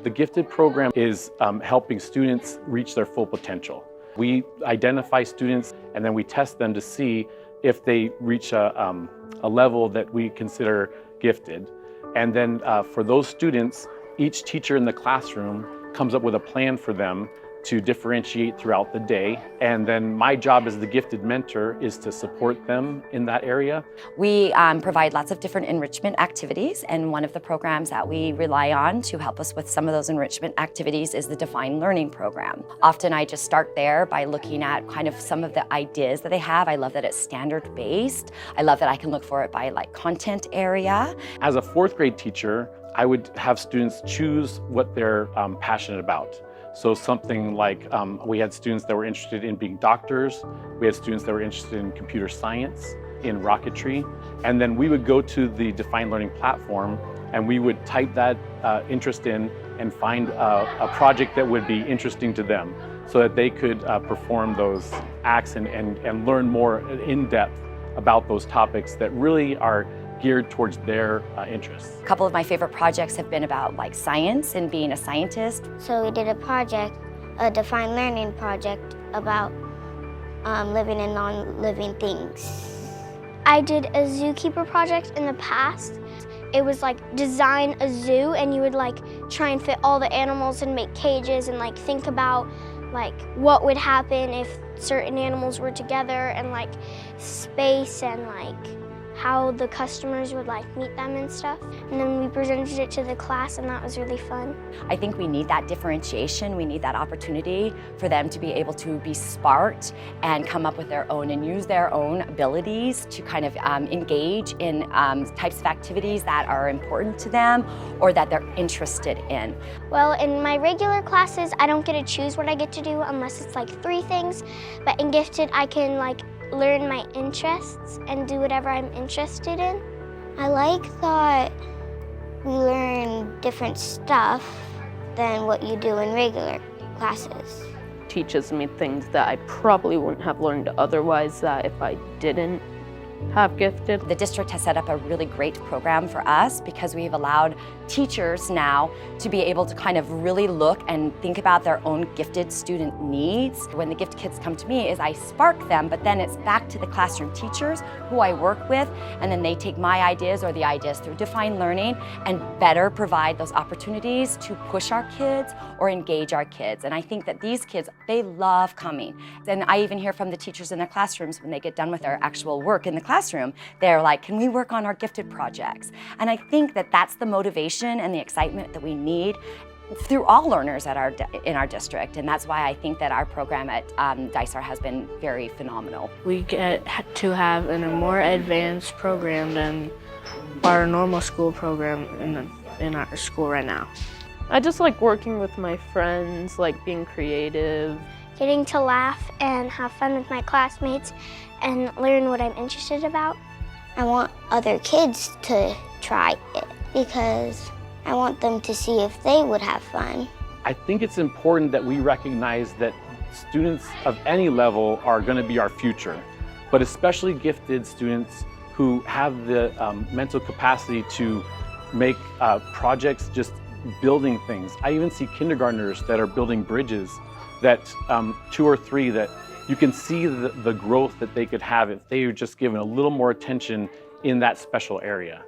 The Gifted program is helping students reach their full potential. We identify students and then we test them to see if they reach a level that we consider gifted. And then for those students, each teacher in the classroom comes up with a plan for them to differentiate throughout the day. And then my job as the gifted mentor is to support them in that area. We provide lots of different enrichment activities, and one of the programs that we rely on to help us with some of those enrichment activities is the Defined Learning program. Often I just start there by looking at kind of some of the ideas that they have. I love that it's standard-based. I love that I can look for it by like content area. As a fourth grade teacher, I would have students choose what they're passionate about. So something like we had students that were interested in being doctors, we had students that were interested in computer science, in rocketry, and then we would go to the Defined Learning platform and we would type that interest in and find a project that would be interesting to them so that they could perform those acts and learn more in depth about those topics that really are geared towards their interests. A couple of my favorite projects have been about like science and being a scientist. So we did a project, a Defined Learning project about living and non-living things. I did a zookeeper project in the past. It was like design a zoo, and you would like try and fit all the animals and make cages and like think about like what would happen if certain animals were together, and like space and like how the customers would like meet them and stuff. And then we presented it to the class, and that was really fun. I think we need that differentiation. We need that opportunity for them to be able to be sparked and come up with their own and use their own abilities to kind of engage in types of activities that are important to them or that they're interested in. Well, in my regular classes, I don't get to choose what I get to do unless it's like 3 things. But in Gifted, I can like learn my interests and do whatever I'm interested in. I like that we learn different stuff than what you do in regular classes. Teaches me things that I probably wouldn't have learned otherwise if I didn't have Gifted. The district has set up a really great program for us because we've allowed teachers now to be able to kind of really look and think about their own gifted student needs. When the gifted kids come to me is I spark them, but then it's back to the classroom teachers who I work with, and then they take my ideas or the ideas through Defined Learning and better provide those opportunities to push our kids or engage our kids. And I think that these kids, they love coming. And I even hear from the teachers in their classrooms when they get done with their actual work in the classroom, they're like, can we work on our gifted projects? And I think that that's the motivation and the excitement that we need through all learners in our district. And that's why I think that our program at Dysart has been very phenomenal. We get to have a more advanced program than our normal school program in our school right now. I just like working with my friends, like being creative. Getting to laugh and have fun with my classmates and learn what I'm interested about. I want other kids to try it because I want them to see if they would have fun. I think it's important that we recognize that students of any level are going to be our future, but especially gifted students who have the mental capacity to make projects, just building things. I even see kindergartners that are building bridges that 2 or 3 that you can see the growth that they could have if they were just given a little more attention in that special area.